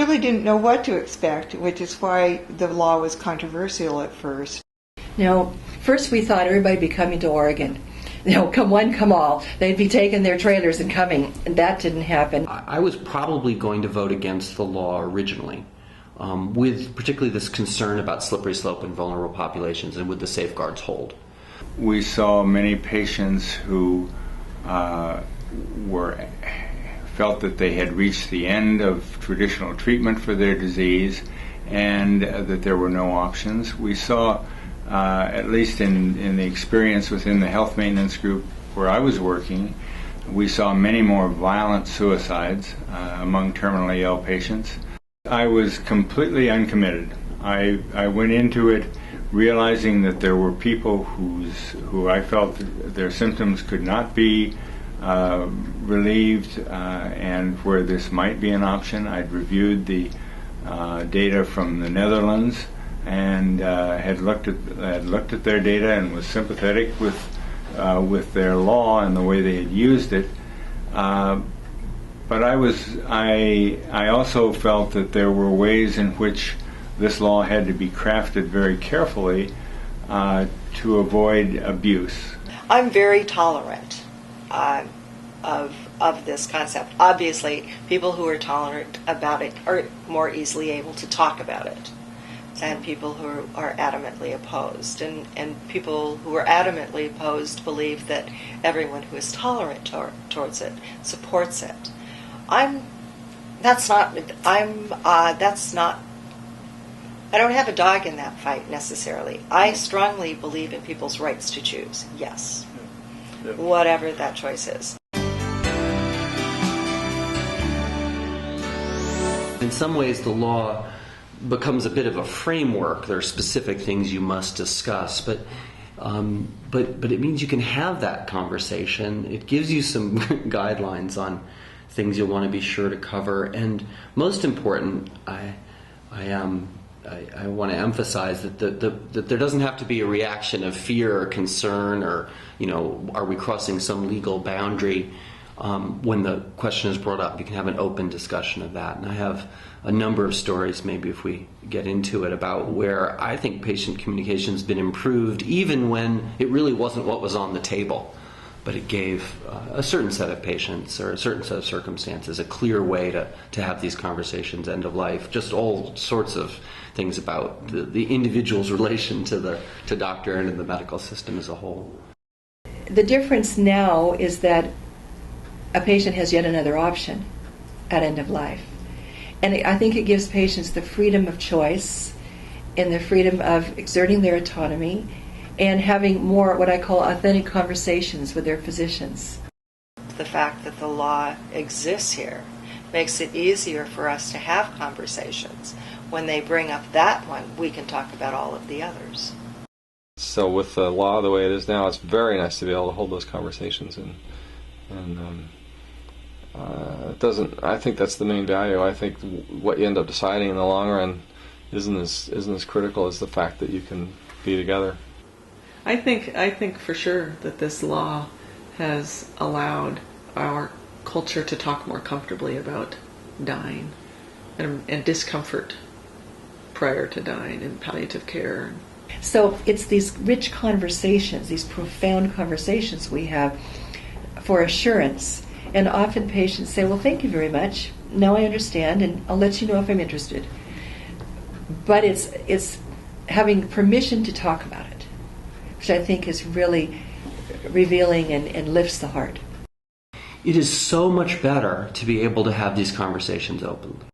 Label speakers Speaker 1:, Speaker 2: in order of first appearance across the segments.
Speaker 1: really didn't know what to expect, which is why the law was controversial at first.
Speaker 2: Now, first we thought everybody'd be coming to Oregon. Come one, come all. They'd be taking their trailers and coming, and that didn't happen.
Speaker 3: I was probably going to vote against the law originally, with particularly this concern about slippery slope in vulnerable populations and would the safeguards hold.
Speaker 4: We saw many patients who felt that they had reached the end of traditional treatment for their disease and that there were no options. We saw, at least in the experience within the health maintenance group where I was working, we saw many more violent suicides among terminally ill patients. I was completely uncommitted. I went into it realizing that there were people who I felt their symptoms could not be relieved, and where this might be an option. I'd reviewed the data from the Netherlands and had looked at their data and was sympathetic with their law and the way they had used it. But I also felt that there were ways in which this law had to be crafted very carefully to avoid abuse.
Speaker 5: I'm very tolerant of this concept. Obviously, people who are tolerant about it are more easily able to talk about it than people who are adamantly opposed. And people who are adamantly opposed believe that everyone who is tolerant towards it supports it. I don't have a dog in that fight necessarily. I strongly believe in people's rights to choose, yes, whatever that choice is.
Speaker 3: In some ways, the law becomes a bit of a framework. There are specific things you must discuss, but it means you can have that conversation. It gives you some guidelines on things you'll want to be sure to cover, and most important, I want to emphasize that that there doesn't have to be a reaction of fear or concern or, are we crossing some legal boundary when the question is brought up. You can have an open discussion of that. And I have a number of stories, maybe if we get into it, about where I think patient communication has been improved even when it really wasn't what was on the table. But it gave a certain set of patients or a certain set of circumstances a clear way to have these conversations, end of life, just all sorts of things about the individual's relation to doctor and in the medical system as a whole.
Speaker 2: The difference now is that a patient has yet another option at end of life. And I think it gives patients the freedom of choice and the freedom of exerting their autonomy and having more what I call authentic conversations with their physicians.
Speaker 5: The fact that the law exists here makes it easier for us to have conversations. When they bring up that one, we can talk about all of the others.
Speaker 6: So with the law the way it is now, it's very nice to be able to hold those conversations, and it doesn't. I think that's the main value. I think what you end up deciding in the long run isn't as critical as the fact that you can be together.
Speaker 7: I think for sure that this law has allowed our culture to talk more comfortably about dying and discomfort prior to dying and palliative care.
Speaker 2: So it's these rich conversations, these profound conversations we have for assurance. And often patients say, well, thank you very much. Now I understand, and I'll let you know if I'm interested. But it's having permission to talk about it, which I think is really revealing and lifts the heart.
Speaker 3: It is so much better to be able to have these conversations openly.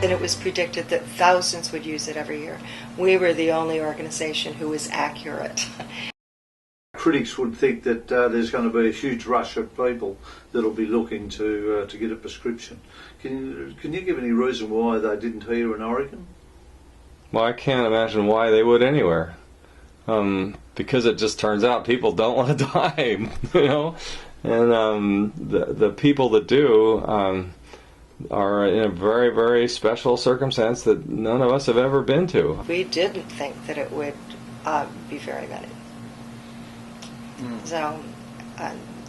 Speaker 5: And it was predicted that thousands would use it every year. We were the only organization who was accurate.
Speaker 8: Critics would think that there's going to be a huge rush of people that'll be looking to get a prescription. Can you give any reason why they didn't here in Oregon?
Speaker 6: Well, I can't imagine why they would anywhere. Because it just turns out people don't want to die, And the people that do are in a very, very special circumstance that none of us have ever been to.
Speaker 5: We didn't think that it would be very many. So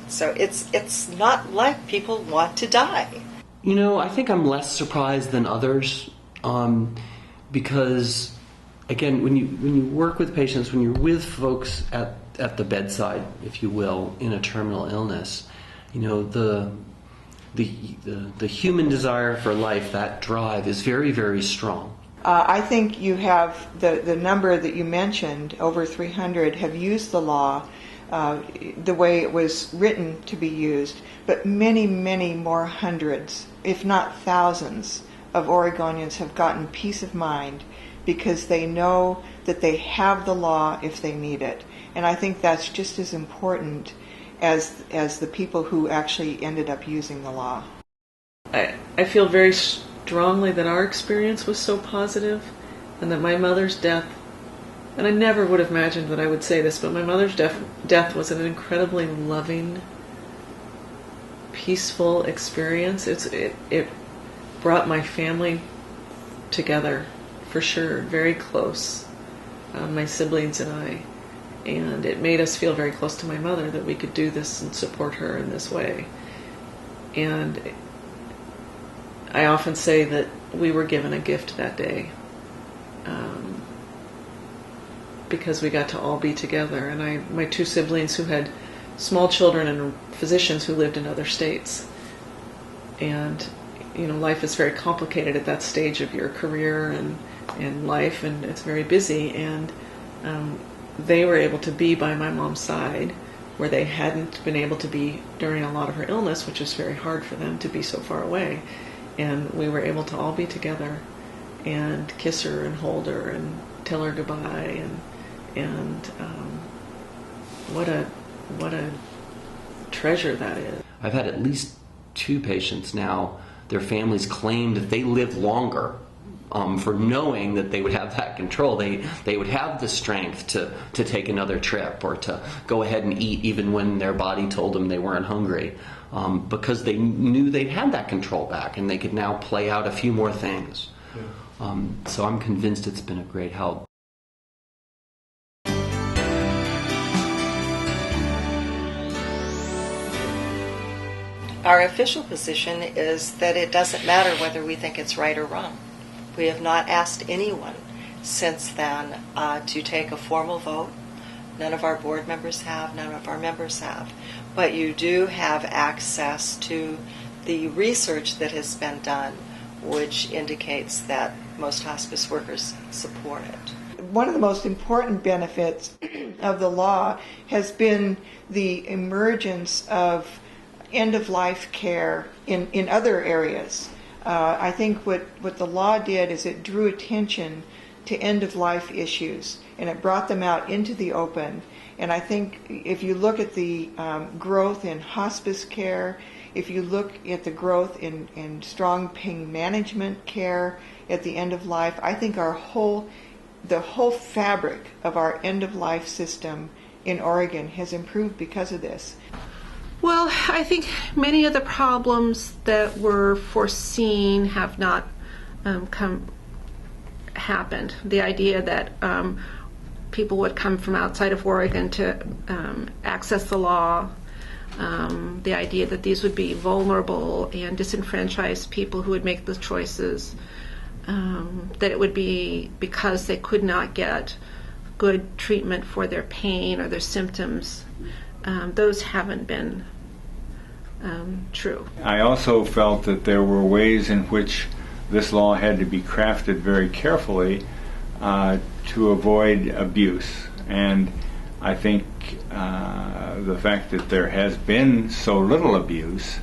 Speaker 5: So it's not like people want to die.
Speaker 3: You know, I think I'm less surprised than others, because, again, when you work with patients, when you're with folks at the bedside, if you will, in a terminal illness, you know, the human desire for life, that drive, is very, very strong.
Speaker 1: I think you have the number that you mentioned, over 300, have used the law the way it was written to be used, but many, many more hundreds, if not thousands, of Oregonians have gotten peace of mind because they know that they have the law if they need it. And I think that's just as important as the people who actually ended up using the law.
Speaker 7: I feel very strongly that our experience was so positive, and that my mother's death, and I never would have imagined that I would say this, but my mother's death was an incredibly loving, peaceful experience. It brought my family together, for sure, very close, my siblings and I, and it made us feel very close to my mother, that we could do this and support her in this way. And I often say that we were given a gift that day, because we got to all be together. And my two siblings who had small children and physicians who lived in other states. And, you know, life is very complicated at that stage of your career and life, and it's very busy. And they were able to be by my mom's side, where they hadn't been able to be during a lot of her illness, which was very hard for them to be so far away. And we were able to all be together and kiss her and hold her and tell her goodbye, and what a treasure that is.
Speaker 3: I've had at least 2 patients now, their families claim that they live longer for knowing that they would have that control. They would have the strength to take another trip or to go ahead and eat even when their body told them they weren't hungry, because they knew they'd had that control back and they could now play out a few more things. Yeah. So I'm convinced it's been a great help.
Speaker 5: Our official position is that it doesn't matter whether we think it's right or wrong. We have not asked anyone since then to take a formal vote. None of our board members have, none of our members have. But you do have access to the research that has been done, which indicates that most hospice workers support it.
Speaker 1: One of the most important benefits of the law has been the emergence of end-of-life care in other areas. I think what the law did is it drew attention to end-of-life issues, and it brought them out into the open. And I think if you look at the growth in hospice care, if you look at the growth in strong pain management care at the end of life, I think the whole fabric of our end-of-life system in Oregon has improved because of this.
Speaker 9: Well, I think many of the problems that were foreseen have not happened. The idea that people would come from outside of Oregon to access the law, the idea that these would be vulnerable and disenfranchised people who would make the choices, that it would be because they could not get good treatment for their pain or their symptoms. Those haven't been true.
Speaker 4: I also felt that there were ways in which this law had to be crafted very carefully to avoid abuse. And I think the fact that there has been so little abuse,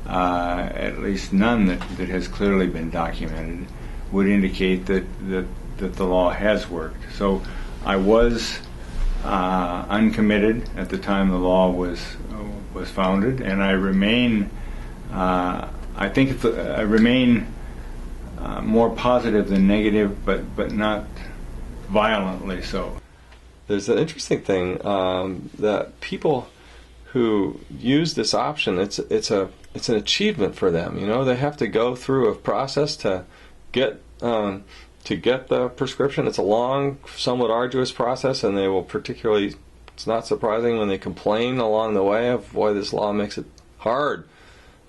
Speaker 4: at least none that has clearly been documented, would indicate that the law has worked. So I was uncommitted at the time the law was founded, and I remain. I think I remain more positive than negative, but not violently so.
Speaker 6: There's an interesting thing that people who use this option, it's an achievement for them. You know, they have to go through a process to get the prescription. It's a long, somewhat arduous process, and they will particularly it's not surprising when they complain along the way of, boy, this law makes it hard.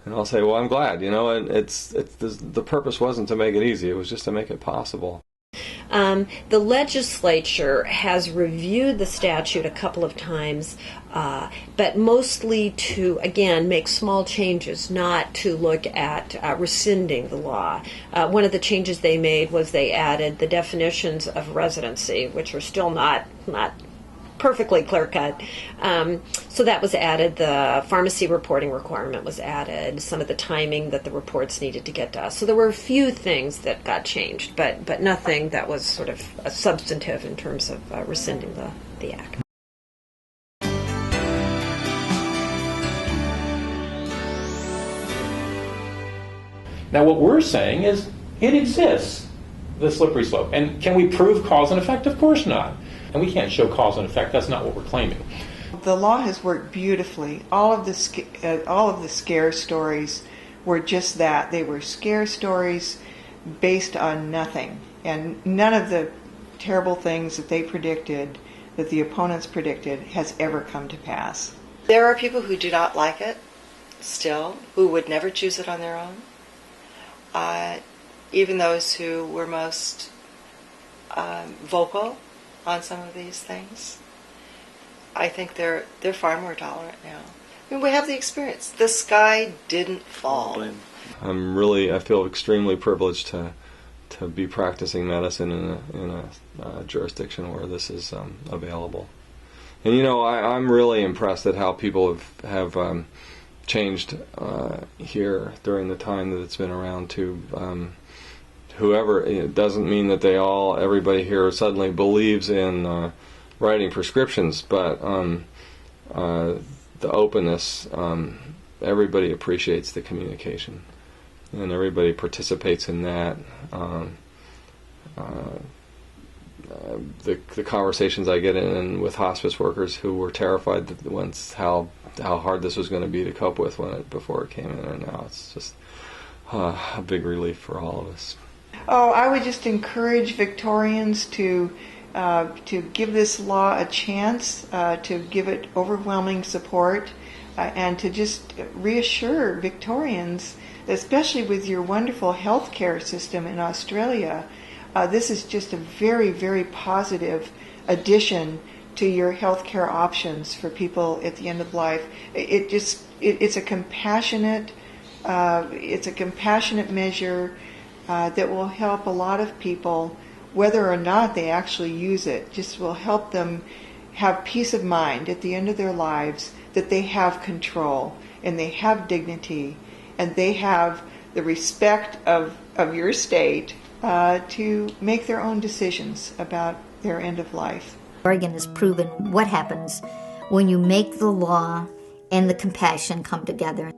Speaker 6: And I'll say, well, I'm glad, and the purpose wasn't to make it easy, it was just to make it possible.
Speaker 10: The legislature has reviewed the statute a couple of times, but mostly to, again, make small changes, not to look at rescinding the law. One of the changes they made was they added the definitions of residency, which are still not perfectly clear-cut. So that was added. The pharmacy reporting requirement was added. Some of the timing that the reports needed to get to us. So there were a few things that got changed, but nothing that was sort of substantive in terms of rescinding the act.
Speaker 11: Now what we're saying is it exists, the slippery slope. And can we prove cause and effect? Of course not. And we can't show cause and effect. That's not what we're claiming.
Speaker 1: The law has worked beautifully. All of the scare stories were just that. They were scare stories based on nothing. And none of the terrible things that they predicted, that the opponents predicted, has ever come to pass.
Speaker 5: There are people who do not like it still, who would never choose it on their own. Even those who were most vocal on some of these things, I think they're far more tolerant now. I mean, we have the experience. The sky didn't fall.
Speaker 6: I feel extremely privileged to be practicing medicine in a jurisdiction where this is available. And I'm really impressed at how people have changed here during the time that it's been around. To whoever, it doesn't mean that everybody here suddenly believes in writing prescriptions, but the openness, everybody appreciates the communication, and everybody participates in that. The conversations I get in with hospice workers who were terrified how hard this was going to be to cope with before it came in, and now it's just a big relief for all of us.
Speaker 1: Oh, I would just encourage Victorians to give this law a chance, to give it overwhelming support, and to just reassure Victorians, especially with your wonderful healthcare system in Australia. This is just a very, very positive addition to your healthcare options for people at the end of life. It's a compassionate measure that will help a lot of people, whether or not they actually use it. Just will help them have peace of mind at the end of their lives that they have control and they have dignity and they have the respect of your state to make their own decisions about their end of life.
Speaker 12: Oregon has proven what happens when you make the law and the compassion come together.